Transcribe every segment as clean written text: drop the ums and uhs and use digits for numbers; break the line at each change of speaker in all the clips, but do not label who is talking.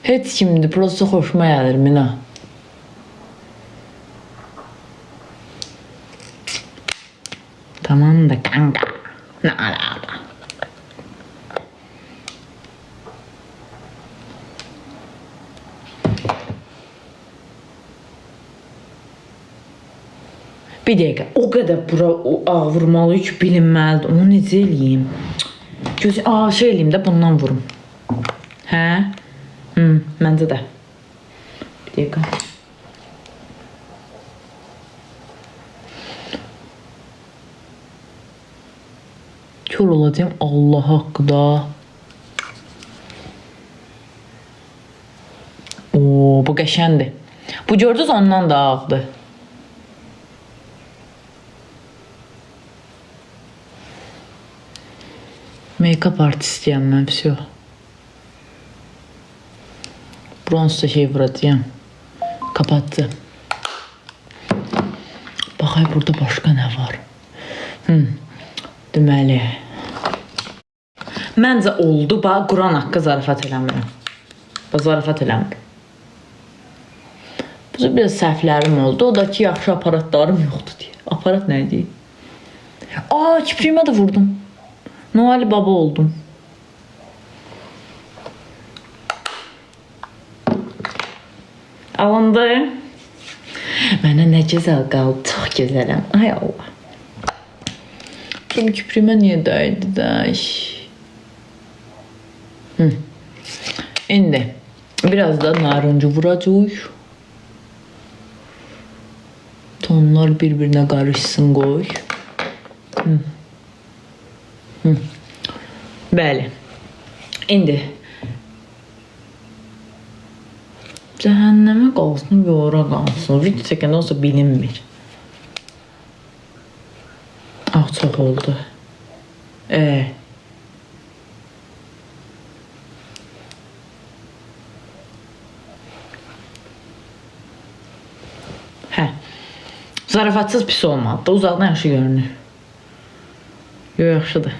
Heç kimdir, prosto xoşuma gəlir Mina. Tamam da kanka. Ne ala. Bir dəqiqə, o qədər bura ağ vurmalı ki, bilinməlidir. Onu necə eləyim? Şey eləyim də, bundan vurum. Hə? Məncə də. Bir dəqiqə. Kör olacağım Allah haqqda. Bu qəşəndir. Bu gördünüz ondan da ağdır. Make-up artistiyəm mən, всё. Bronzda şey vuracağım. Kapatdı. Baxay, burada başqa nə var? Deməli. Məncə oldu. Bax, Quran haqqı zarafat eləmirəm. Zarafat eləmirəm. Bu biraz səhvlərim oldu. O da ki, yaxşı aparatlarım yoxdur deyə. Aparat nə deyil? Kipriyimə də vurdum. Noel Baba oldum. Alındı. Mənə nə gözəl qaldı. Çox gözələm. Ay Allah. Benim kipriyimə niyə dəydi də? İndi biraz da narıncı vuracaq. Tonlar bir-birinə qarışsın qoy. Bəli. İndi cəhənnəmə qalsın, yora qalsın. Video çəkəndə olsa bilinmir. Çox oldu. Zarafatsız pis olmadı da, uzaqdan yaxşı görünür. Yaxşıdır.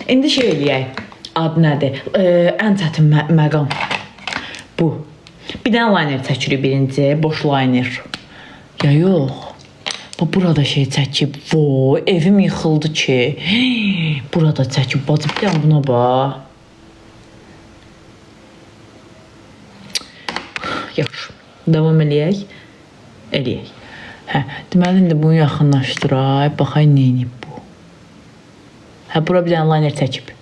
İndi şey eləyək. Adı nədir? Ən çətin məqam. Bu. Bir dənə liner çəkirik birinci. Boş liner. Ya yox. Burada şey çəkib. Evim yıxıldı ki. Burada çəkib. Bacı bir dənə buna bax. Yaxşı. Davam eləyək. Eləyək. Deməli, indi bunu yaxınlaşdıraq. Baxay, neyinib bu? Bura bir dənə liner çəkib.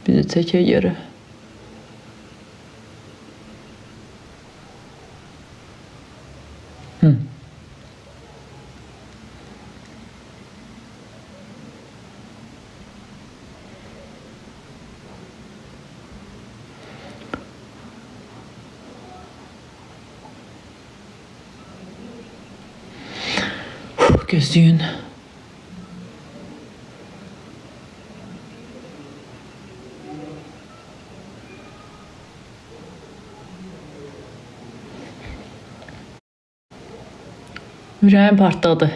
Bir də çəkək görə. Gözlüyün. Ürəyim partladı.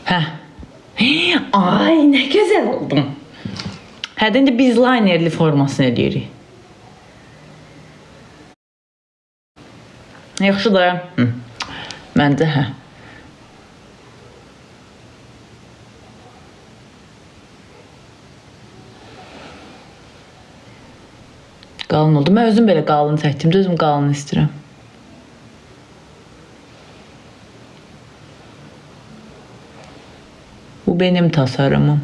Ay, nə gözəl oldum. İndi biz linerli formasını edirik. Yaxşı da. Məncə, qalın oldu. Mən özüm belə qalın çəkdim. Özüm qalın istəyirəm. Bu benim tasarımım.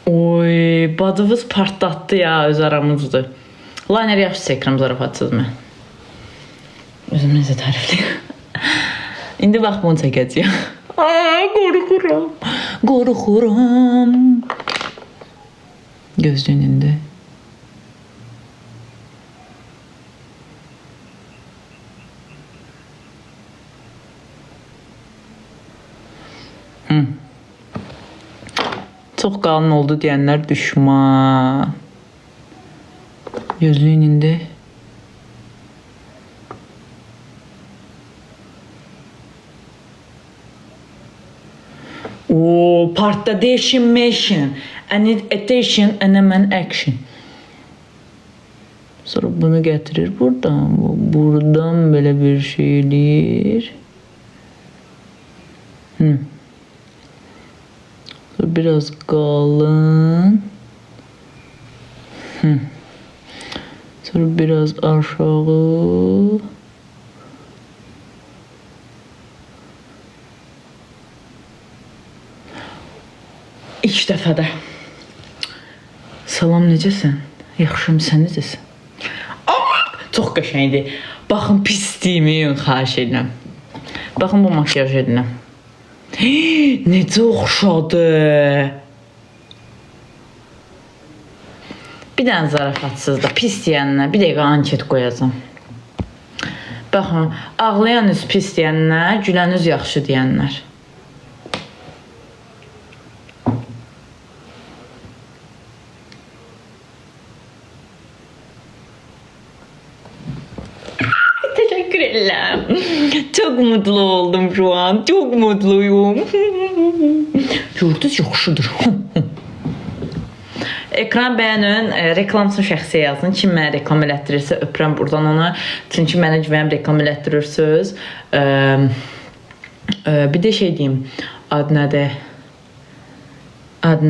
Oy, badımız partlatdı ya öz aramızdır. Liner yaxşı çəkirəm zarafatsız mən. Özüm necə tərifliyim. İndi bax bunu çəkəcəyəm. Qorxuram. Qorxuram. Gözlüyün indi. Çox qalın oldu deyənlər düşman. Gözlüyün indi. O partda değişinmation. I need attention and hemen action. Sonra bunu getirir buradan. Buradan böyle bir şey eləyir. Sonra biraz qalın. Sonra biraz aşağı. İlk dəfədə. Salam, necəsən? Yaxşıyam, sən necəsən? Çox qəşəngdir. Baxın, pisliyimin xahiş edirəm. Baxın, bu makyaj edirəm. Necə oxşadı. Bir dənə zarafatsız da, pis deyənlər. Bir dəqiqə anket qoyacam. Baxın, ağlayan üz pis deyənlər, gülən üz yaxşı deyənlər. Teşekkür ederim. Çok mutlu oldum şu an. Çok mutluyum. Gördünüz, yaxşıdır. Ekran bəyənin, reklamsız şəxsiyə yazın. Kim mənə reklam elətdirirsə, öpürəm buradan ona. Çünki mənə güvənib reklam elətdirirsiniz. Bir də şey deyim. Adı nədir? Adı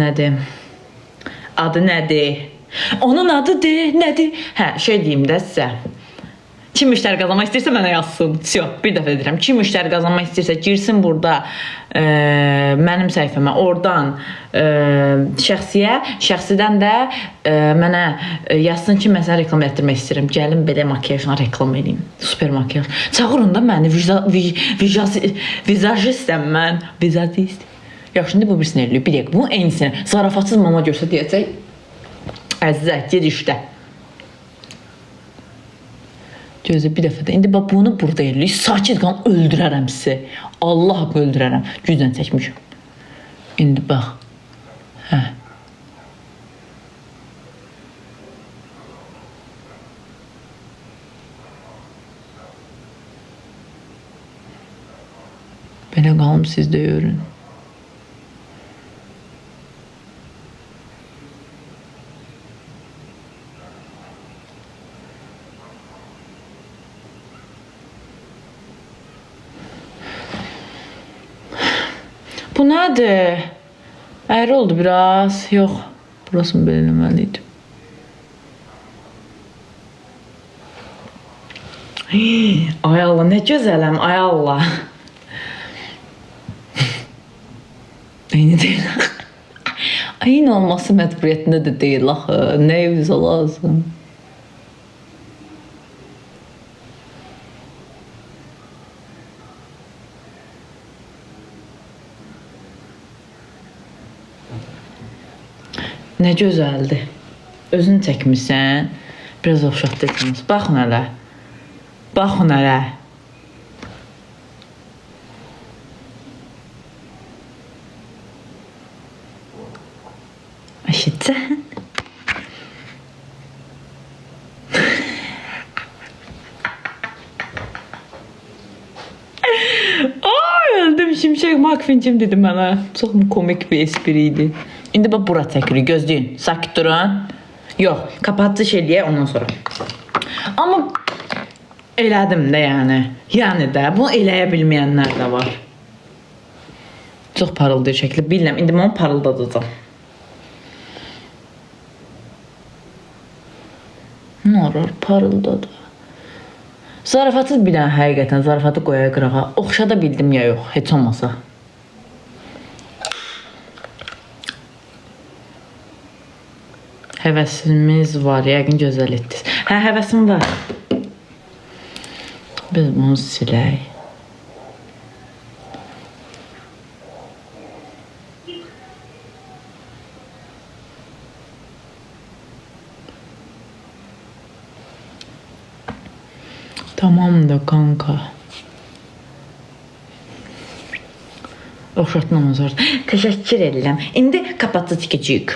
nədir? Onun adı nədir? Hə, şey deyim də sizə. Kim müştəri qazanmaq istəyirsə mənə yazsın. Bir dəfə deyirəm. Kim müştəri qazanmaq istəyirsə girsin burada mənim səhifəmə. Oradan şəxsiyə, şəxsidən də mənə yazsın ki, mən sənə reklam etdirmək istəyirəm. Gəlin belə makyajla reklam edeyim. Super makyaj. Çağırın da məni. Vizajistəm mən. Vizajist. Yaxşı, indi bu birisini eləyir. Bir dəqiq. Bunun eynisini zarafatsız mama görsə deyəcək. Əzizə, ged işdə. Gözlə bir dəfə də. İndi bax bunu burada eləyir. Sakit qalın, öldürərəm sizi. Allah haqqı öldürərəm. Gücdən çəkmişəm. İndi bax. Hə. Belə qalım, siz də görün. Bu nədir? Əyri oldu biraz. Yox, burasını belə eləməliydim. Ay Allah, nə gözələm, ay Allah. Eyni deyil. Eyni olması məcburiyyətində də deyil axı. Nəyə bizə lazım? Nə gözəldir. Özünü çəkmişsən. Biraz oxşatdırdınız. Baxın hələ. Baxın hələ. Eşitsən? Ay, öldüm. Şimşək McQueen dedi mənə. Çox komik bir espri idi. İndi bax bura çəkirik, gözləyin. Sakit durun. Yox, kapatıcı eləyək ondan sonra. Amma elədim də yəni. Yəni də bunu eləyə bilməyənlər də var. Çox parıldır şəkli. Bilmirəm, indi mən onu parıldadacağam. Nə olar, parıldadı. Zarafatsız bir dənə həqiqətən, zarafatı qoyaya qırağa. Oxşada bildim ya yox, heç olmasa. Həvəsimiz var, yəqin gözəl etdiniz. Hə, həvəsim var. Biz bunu silək. Tamam da kanka. Oxşatmamız var. Təşəkkür edirəm. İndi kapatı tikəcəyik.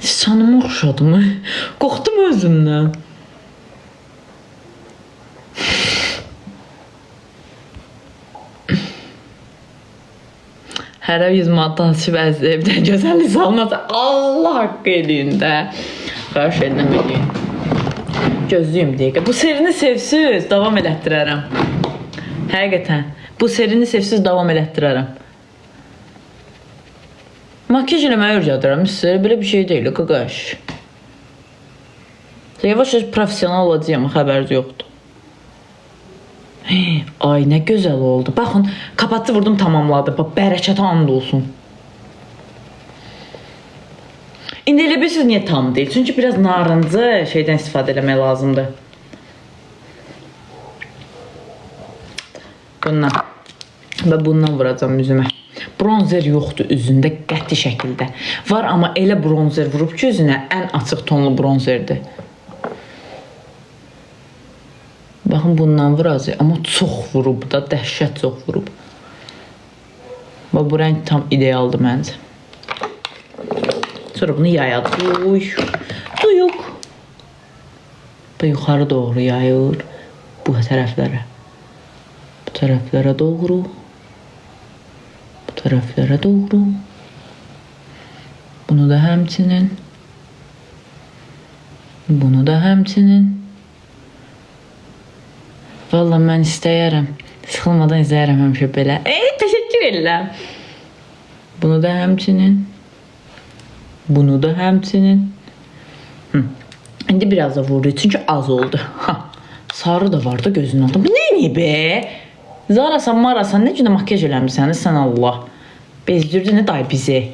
Sanıma oxşadı mı? Qorxdum özümdən. Hərə 100 manat açıb əzəbdən gözəllik salmasa Allah haqqı eləyində. Xahiş edirəm eləyin. Gözlüyüm dəqiqə. Bu serini sevsiz davam elətdirərəm. Həqiqətən. Bu serini sevsiz davam elətdirərəm. Makyaj eləməyə öyrədirəm sizə. Belə bir şey deyil, qaqaş. Yavaş-yavaş profesional olacağım, xəbəriniz yoxdur. Ay, nə gözəl oldu. Baxın, kapatı vurdum, tamamladı. Bax, bərəkətə and olsun. İndi elə bilirsiniz niyə tam deyil? Çünki biraz narıncı şeydən istifadə eləmək lazımdır. Bundan. Və bundan vuracam üzümə. Bronzer yoxdur üzündə qəti şəkildə. Var, amma elə bronzer vurub ki, üzünə ən açıq tonlu bronzerdir. Baxın, bundan vuracaq, amma çox vurub da, dəhşət çox vurub. Bax, bu rəng tam idealdır məncə. Sonra bunu yayadık. Duyuq. Yuxarı doğru yayır. Bu tərəflərə. Bu tərəflərə doğru. Bu tərəflərə doğru. Bunu da həmçinin. Bunu da həmçinin. Vallahi mən istəyərəm. Sıxılmadan izləyərəm həmişə belə. Təşəkkür edirəm. Bunu da həmçinin. Bunu da həmçinin. İndi biraz da vurdu. Çünki az oldu. Sarı da var da gözünün altında. Bu neyini be? Zarasan, marasan, nə günə makyaj eləmirsən? Sən Allah. Bezdirdin nə day bizi?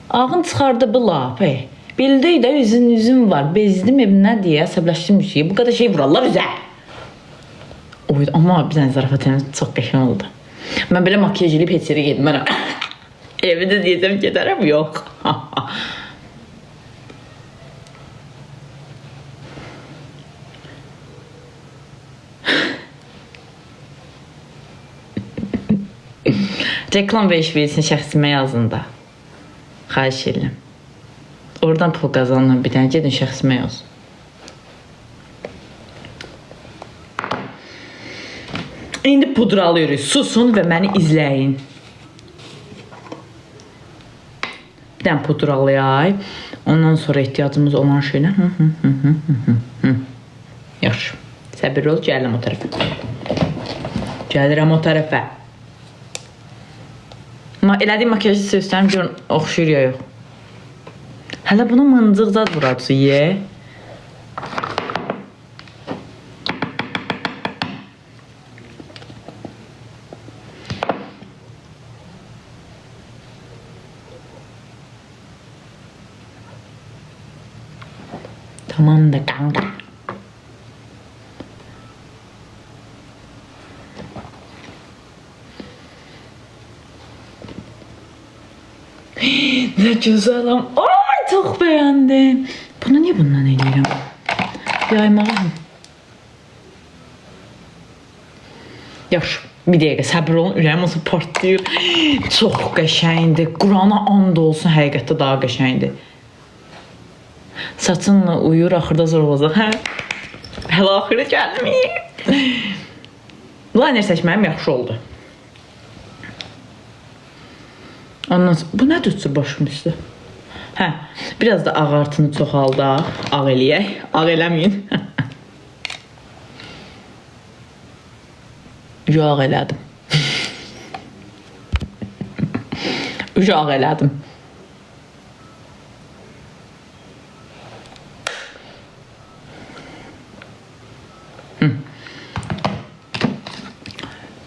Ağın çıxardı bu lap. Bildik də üzüm var. Bezdim evimdə deyə əsəbləşdim bir şey. Bu qədər şey vurarlar üzə. Amma bir dənə zarafatınız çox qəşəng oldu. Mən belə makyaj edib heç yerə getmərəm. Evdə deyəcəm gedərəm, yox. Reklam və iş verilsin şəxsimə yazın da. Xahiş edirəm. Oradan pul qazanın bir dənə gedin şəxsimə yazın. İndi pudra alıyoruz. Susun və məni izləyin. Bir dənə pudra alayaq. Ondan sonra ehtiyacımız olan şeylər. Yaxşı. Səbirli ol, gəlirəm o tərəfə. Gəlirəm o tərəfə. Elədiyim makyajı sevsəm görün, oxşuyur ya yox. Hələ bunu mıncıq zad vurardı ye. Tamam da kanka. Ne güzelim. Ay, çok beğendim. Bunu niye bundan eləyirəm? Yaymalıyım. Yaxşı. Bir dəqiqə səbir olun. Ürəyim olsun partlayır. Çox qəşəngdir. Qurana and olsun. Həqiqətdə daha qəşəngdir. Saçınla uyur. Axırda zor olacaq. Hələ axırda gəlməyim. Liner seçməyim yaxşı oldu. Ondan sonra, bu nədir üçün başım üstü? Biraz da ağartını çoxaldaq. Ağ eləyək. Ağ eləməyin. Ağ elədim. Ağ elədim.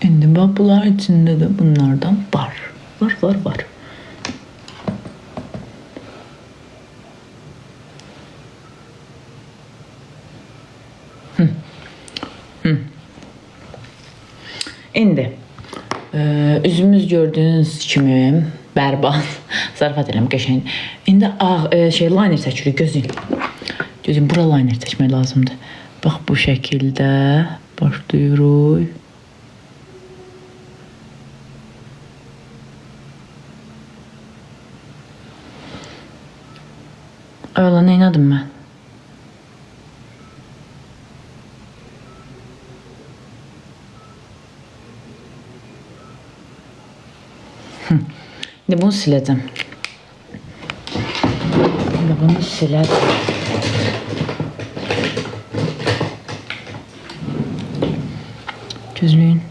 İndi bax, bunlar içində də bunlardan var. Var. İndi üzümüz gördüyünüz kimi bərbad. Zarafat eləm qəşəng. İndi liner çəkirik gözün. Gözün bura liner çəkmək lazımdır. Bax bu şəkildə başlayırıq. Öyle nə inadım mən? İndi bunu siləcəm. İndi bunu siləcəm. Gözlüyün.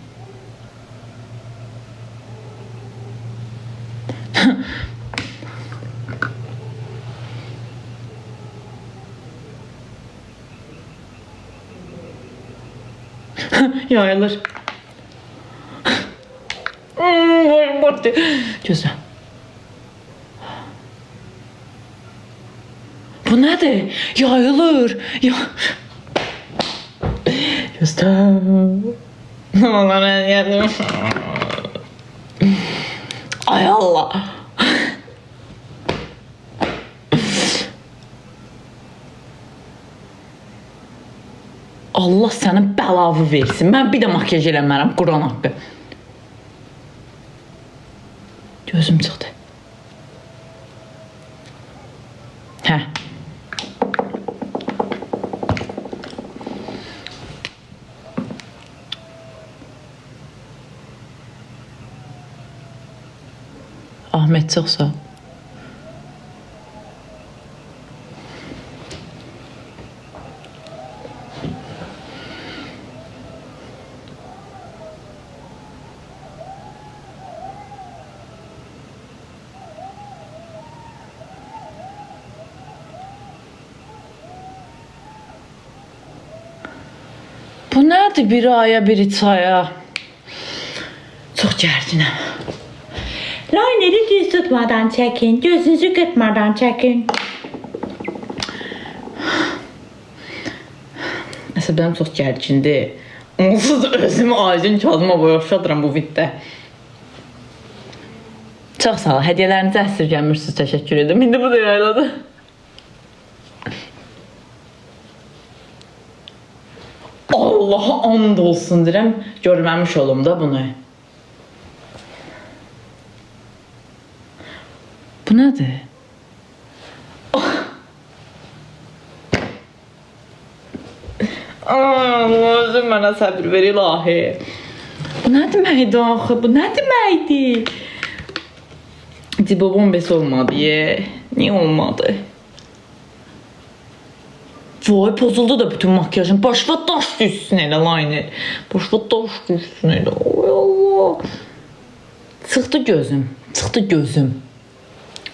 Yayılır. Boyum battı. Gözlə. Bu nədir? Yayılır. Gözlə. Allah mən yedim. Ay Allah. Allah sənin bəlavı versin. Mən bir də makyaj eləmərəm Quran haqqı. Gözüm çıxdı. Hə. Ahmet çox sağ ol. Bu nədir? Biri aya, biri çaya. Çox gərginəm.
Lineri düz tutmadan çəkin, gözünüzü qırpmadan çəkin.
Əsəblərim çox gərgindir. Onsuz özümü Aydın Kazıma boyaşadıram bu viddə. Çox sağ ol. Hədiyyələrinizi əsirgəmirsiniz. Təşəkkür edim. İndi bu da yayladı. Allaha and olsun deyirəm. Görməmiş olum da bunu. Bu nədir? Özüm mənə səbir ver ilahi. Bu nə deməkdir axı? Bu nə deməkdir? Dibobon bes olmadı ye. Niye olmadı? Vay pozuldu da bütün makyajım. Başva daş düşsün elə liner. Başva daş düşsün elə. Oy Allah. Çıxdı gözüm. Çıxdı gözüm.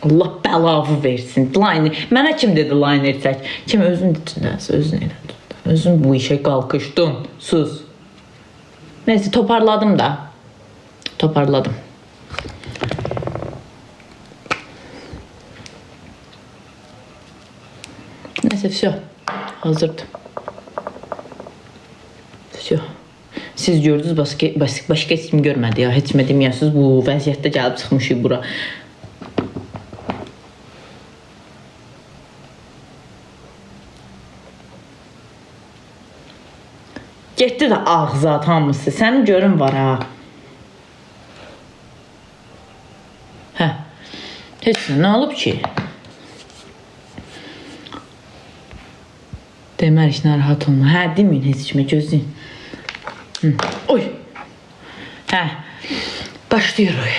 Allah bəlavı versin. Liner. Mənə kim dedi liner çək? Kim özün dedin? Özün elə tutdu. Özün bu işe qalkışdın. Sus. Neyse toparladım da. Toparladım. Neyse все. Hazırdır. Все. Siz gördünüz, başqa heç kim görmədi ya. Heç mi deməyəsiniz, bu vəziyyətdə gəlib çıxmışıq bura. Getdi də ağzat hamısı. Sənin görün var ha. Hə. Heç nə olub ki? Demərik narahat olma. Hə, deməyin heç kimə gözləyin. Oy. Hə. Başlayırıq.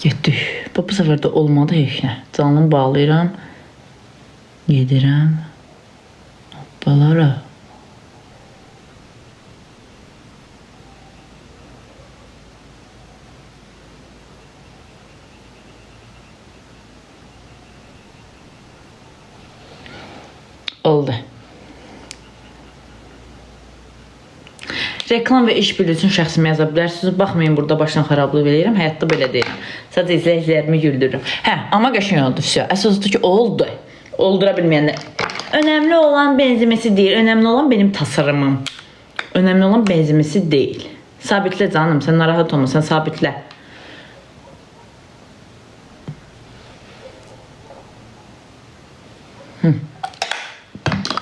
Getdik. Bu səfər də olmadı heç nə. Canımı bağlayıram. Gedirəm. Balara. Oldu. Reklam və iş bilirsin şəxsimi yaza bilərsiniz. Baxmayın, burada başdan xarablıq eləyirəm. Həyatda belə deyirəm. Sadəcə izləyicilərimi güldürürüm. Hə, amma qəşəng oldu. Əsas odur ki, oldu. Oldura bilməyənlər. Önemli olan benzemesi değil. Önemli olan benim tasarımım. Önemli olan benzemesi değil. Sabitle canım. Sen narahat olma. Sen sabitle.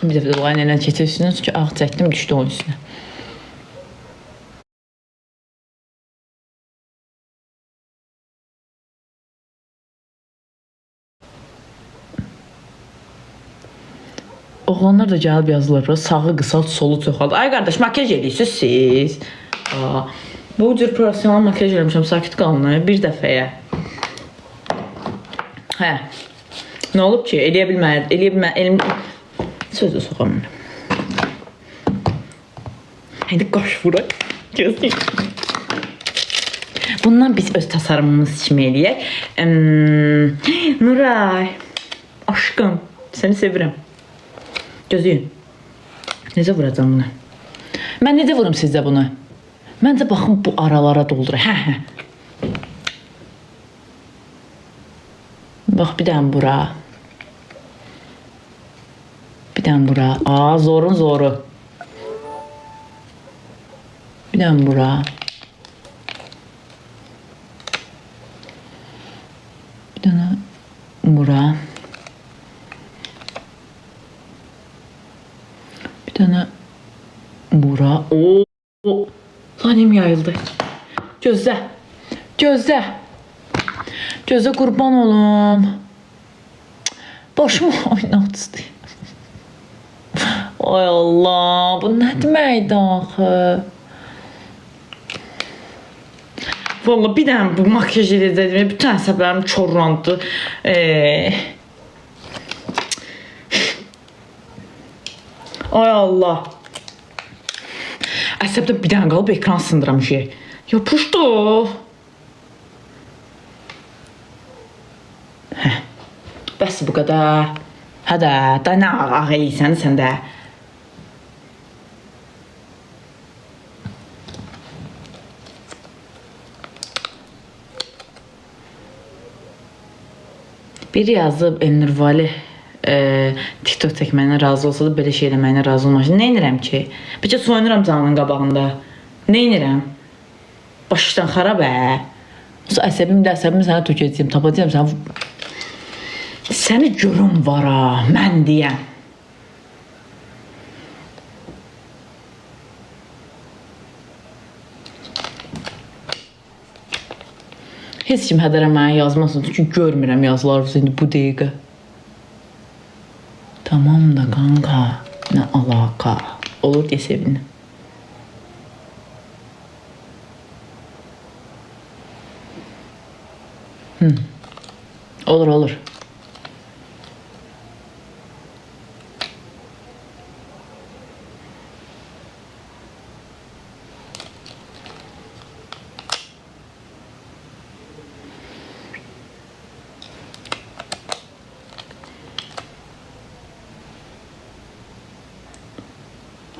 Bir dəfə də line ilə keçirsiniz ki, ağ çəkdim, düşdü onun üstünə. Oğlanlar da gəlib yazırlar, sağı qısalt, solu çoxalt. Ay qardaş, makyaj edirsiniz siz. Bu cür profesional makyaj eləmişəm, sakit qalın, bir dəfəyə. Hə, nə olub ki, eləyə bilməyir, sözü soxamıram. Haydi qaş vuraq, gözləyək. Bundan biz öz tasarımımız kimi eləyək. Nuray, aşkım, səni sevirəm. Gözləyin. Necə vuracam bunu? Mən necə vurum sizdə bunu? Məncə baxın bu aralara doldur. Hə. Bax bir dənə bura. Bir dənə bura. Zorun zoru. Bir dənə bura. Bir dənə bura. Bir dənə bura. Lanim yayıldı. Gözlə. Gözlə. Gözlə qurban olum. Başımı oynat istəyir. Ay Allah. Bu nə deməkdir axı? Vallahi bir dənə bu makyaj edəcəyim. Bütün əsəblərim çorlandı. Ay Allah. Əsəbdə bir dənə qalıb ekran sındıramışıq. Yapışdı. Bəs bu qədər. Hədə, da nə ağ eləysən sən də. Biri yazıb Elnur Vali TikTok çəkməyinə razı olsa da belə şey eləməyinə razı olmamışım. Nə edirəm ki? Bəlkə soyunuram canının qabağında. Nə edirəm? Başdan xarab əsəbimi sənə tökəcəyim, tapacağım sənə. Səni görüm var ha, mən deyəm. Heç kim hədərə mənə yazmasın, çünki görmürəm yazılarınızı indi bu dəqiqə. Tamam da kanka, nə alaka? Olur deyə sevindim. Olur.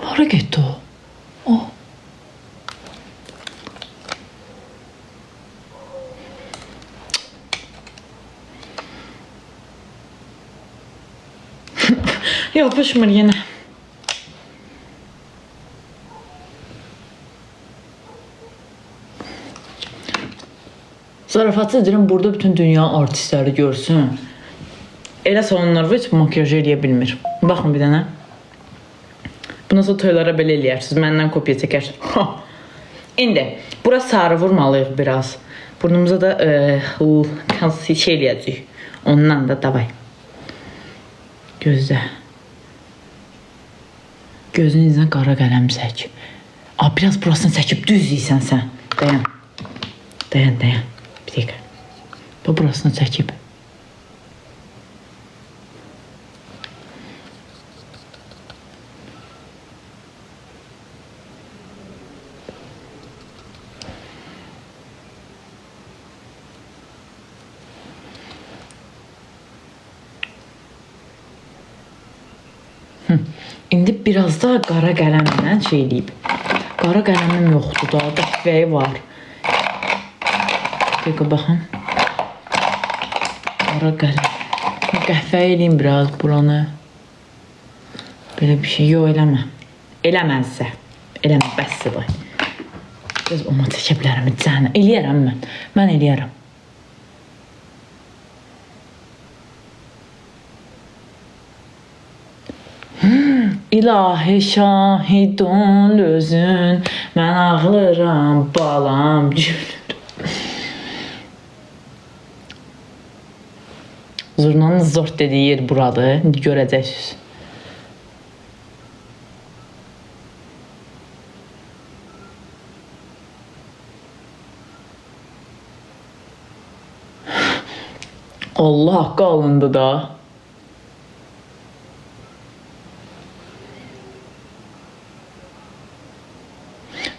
Hara getdi o? Yapışmır yenə. Zarafatı edirəm, burada bütün dünya artistləri görsün. Elə salonlar var, heç makyaj eləyə bilmir. Baxın bir dənə. Bundan sonra toylara belə eləyərsiniz. Məndən kopya çəkərsiniz. İndi, bura sarı vurmalıyıq biraz. Burnumuza da şey eləyəcəyik. Ondan da davay. Gözlə. Gözünüzdən qara qələm çək. Biraz burasını çəkib düz yiysən sən. Dayan. Bir dəqiqə. Burasını çəkib. İndi biraz da qara qələmlə şey eləyib. Qara qələmim yoxdur da, qəhvəyi var. Bir dəqiqə baxın. Qara qələm. Qəhvəyi eləyim biraz buranı. Belə bir şey yox, eləmə. Eləməzsə. Eləmə, bəsdir var. Biraz ona çəkə bilərəm, cəhənnəm. Eləyərəm mən. Mən eləyərəm. İlahi şahidun özün, mən ağlıram, balam gülür. Zurnanın zort dediyi yer buradır. İndi görəcəksiniz. Allah haqqı alındı da.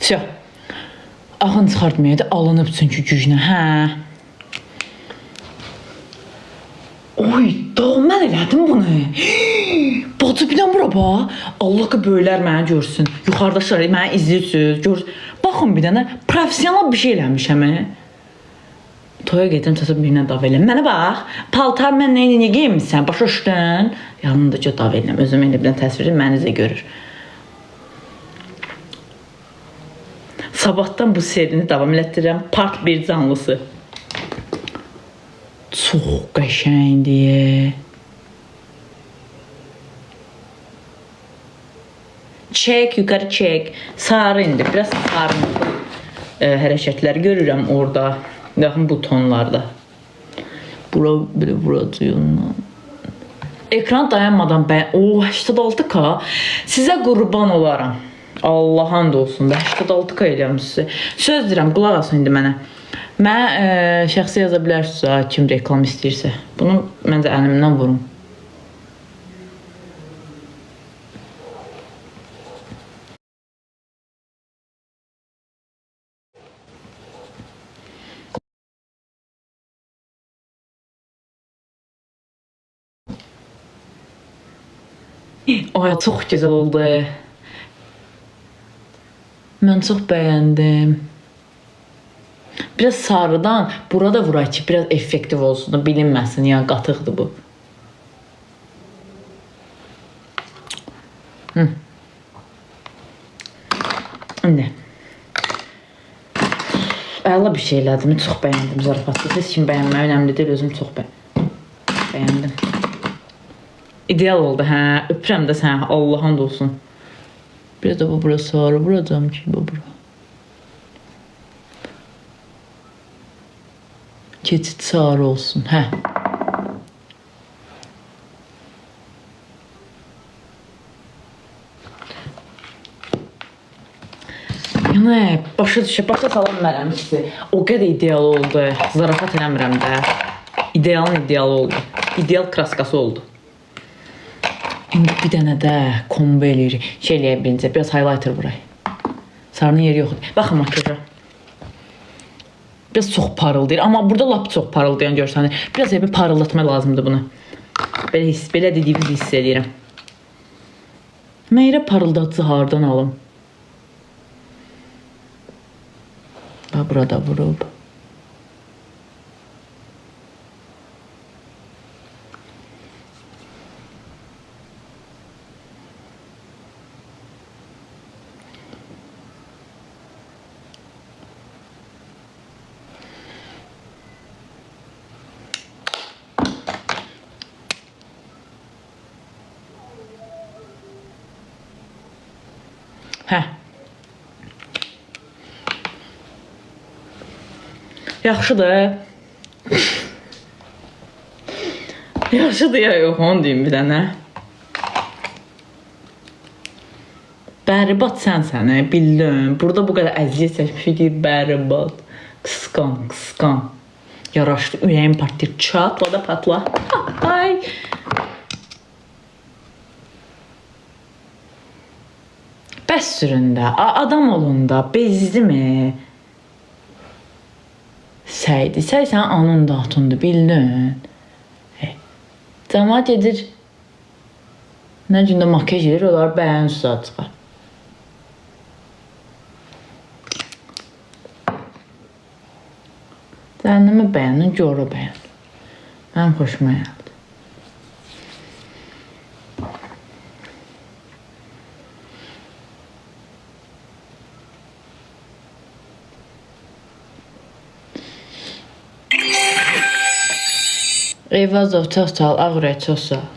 Всё. Ağın çıxartmaya da alınıb çünki gücünə. Hə. Oy, daha mən elədim bunu. Bacı bir dənə bura bax. Allah ki böylər məni görsün. Yuxarıdaşlar məni izləyirsiniz. Baxın bir dənə professional bir şey eləmişəm. Toya gedim təsəb birinə dav eləm. Mənə bax, paltar mən nə geyinmişsən, başa düşdün? Yanındaca dav eləm. Özüm elə bilən təsviri məni izə görür. Sabahdan bu serini davam elətdirirəm. Part 1 canlısı. Çox qəşəngdir. Çək, yukarı çək. Sarı indi. Biraz sarı hərəkətləri görürəm orada. Yaxın bu tonlarda. Bura belə vuracağım. Ekran dayanmadan o 86K sizə qurban olaram. Allah and olsun da 86K eləyəm sizə. Söz deyirəm, qulaq asın indi mənə. Mənə şəxsi yaza bilərsiniz, kim reklam istəyirsə. Bunu məncə əlimdən vurum. Ay, çox gözəl oldu. Mən çox bəyəndim. Biraz sarıdan burada vuraq ki, biraz effektiv olsun, bilinməsin, ya qatıqdır bu. İndi. Əla bir şey elədim, çox bəyəndim zarafatı. Siz kim bəyənmək önəmli deyil, özüm çox bəyəndim. İdeal oldu, hə. Öpürəm də sən, Allah'ın da olsun. Biraz da bu bura sarı vuracağım ki, bu bura. Keçid sarı olsun, hə. Yəni, başa salam mənəm sizi. O qədər ideal oldu. Zarafat eləmirəm də. İdealın idealı oldu. İdeal kraskası oldu. İndi bir dənə də kombo eləyirik. Şey eləyək birinci, biraz highlighter vuraq. Sarının yeri yoxdur. Baxın makyaja. Biraz çox parıldayır. Amma burada lap çox parıldayan görsənir. Biraz bir parıldatma lazımdır bunu. Belə dediyimiz hiss edirəm. Mən yerə parıldatıcı hardan alım? Burada vurub. Hə. Yaxşıdır. Yaxşıdır ya yox, onu deyim bir dənə. Bəribat sənsən, bildim. Burada bu qədər əziyyət çəkmişik deyir, bəribat. Qısqan. Yaraşdı, ürəyim partlayır. Çatla da patla. Ay. Bəs süründə, adam olunda bezdi mi? Səy sənin anın datundu, bildin. Cəmaat edir. Nə gündə makyaj edir, onlar bəyən suda çıxar. Cəhənnəmə bəyənin, görə bəyən. Mənim xoşuma gəldi. Eyvazov çox sağ ol, ağ ürək çox sağ ol.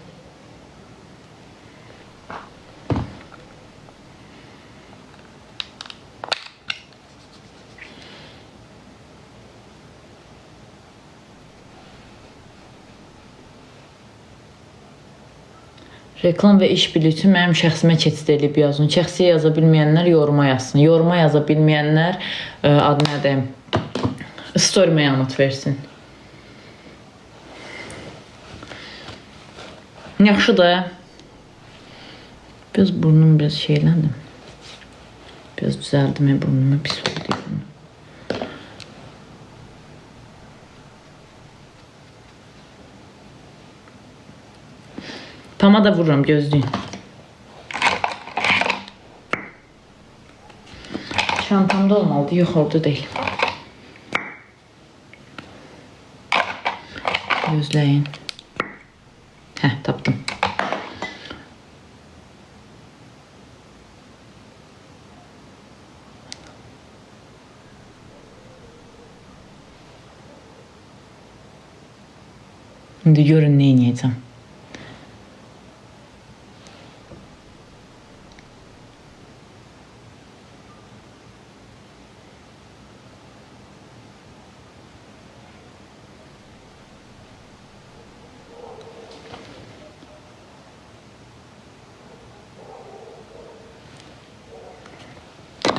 Reklam və iş birliyi üçün mənim şəxsimə keçid edib yazın. Şəxsiyə yaza bilməyənlər yoruma yazsın. Yoruma yaza bilməyənlər adı nədir? Story-mə yanıt versin. Yaxşı da. Biraz burnum biraz şeyləndim. Biraz düzəldim burnumu, pis oldu. Pomada vururam, gözləyin. Çantamda olmalıdır, yox orada deyil. Gözləyin. Hə, tapdım. İndi görün nə edəcəm.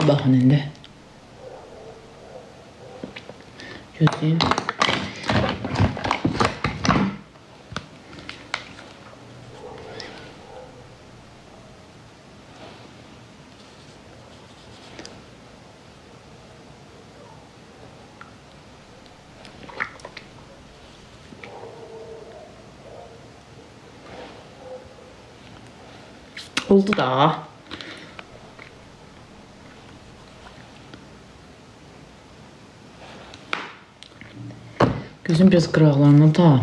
Baxın indi. Gözləyim. Oldu da. Gözüm biraz qıraqlarına da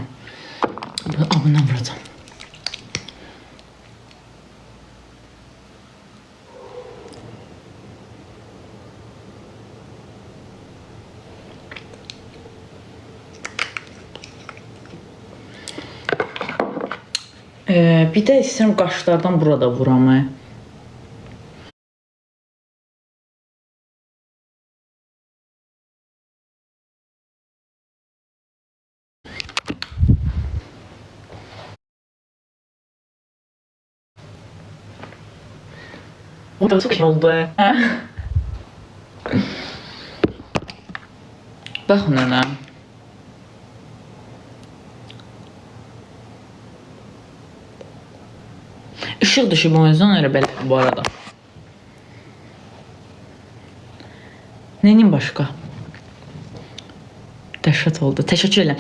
abına vuracağım. Bir də istəyirəm qaşlardan burada vuram. O da çok oldu. Baxın ana. Işıq düşüb o yüzden öyle belə bu arada. Neyinin başqa? Dəhşət oldu. Təşəkkür edirəm.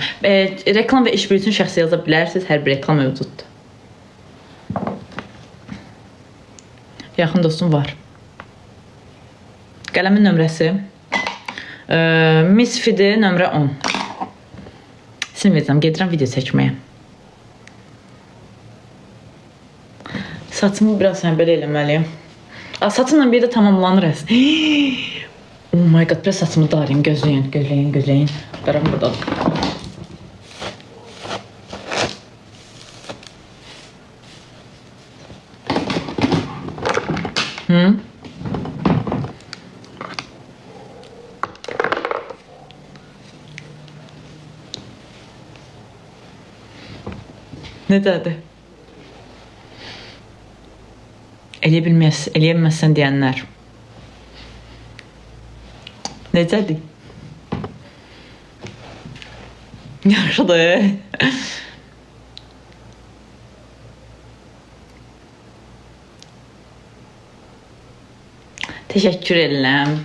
Reklam və iş birliyi üçün şəxsi yaza bilərsiniz. Hər bir reklam mövcuddur. Yaxın dostum var. Qələmin nömrəsi Miss Fidi nömrə 10. Sim verəcəm, gedirəm video çəkməyə. Saçımı biraz belə eləməliyim. Saçımla bir də tamamlanır əslində. Oh my god, biraz saçımı darayım, gözləyin, gözləyin, gözləyin. Daram buradadır. Necədir? Eləyəməzsən deyənlər. Necədir? Yaxşıdır. Təşəkkür edirəm.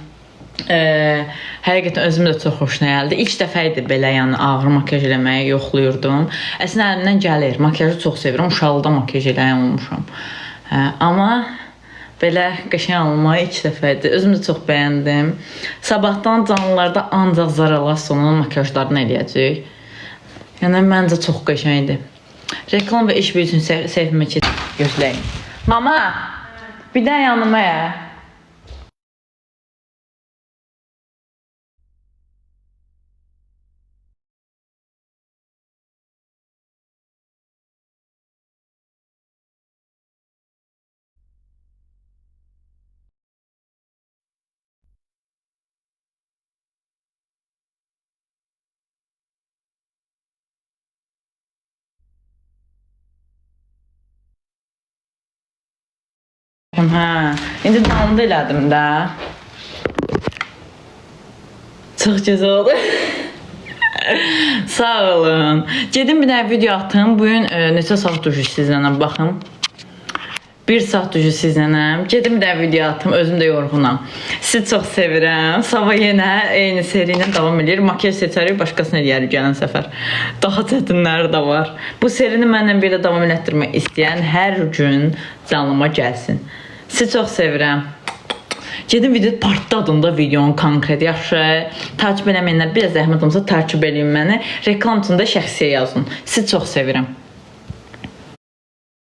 Həqiqətən özüm də çox xoşuna gəldi. İlk dəfə idi belə, yəni ağır makiyaj eləməyi yoxluyurdum. Əslində əlimdən gəlir. Makiyajı çox sevirəm. Uşaqlıqda makiyaj eləyən olmuşam. Amma belə qəşəng olmayı ilk dəfə idi. Özüm də çox bəyəndim. Sabahdan canlılarda ancaq Zara Larsonun makiyajlarını eləyəcək. Yəni məncə çox qəşəng idi. Reklam və iş birliyi üçün səhifəmə keçib gözləyin. Mama, bir də yanıma ya. Hə, indi dalında elədim də. Çox gözəl oldu. Sağ olun. Gedim bir dənə video atım. Bugün neçə saat düşür sizlənəm, baxın. 1 saat düşür sizlənəm. Gedim bir dənə video atım. Özüm də yorğunam. Sizi çox sevirəm. Sabah yenə eyni seri ilə davam edir. Makyaj seçərik, başqasını eləyərik gələn səfər. Daha çətinləri də var. Bu serini mənlə belə davam elətdirmək istəyən hər gün canlıma gəlsin. Sizi çox sevirəm. Gedim video partda adında videonun konkret yaxşı. Takip eləməyənlər biraz zəhmət olmasa takip eləyin məni. Reklam üçün də şəxsiyə yazın. Sizi çox sevirəm.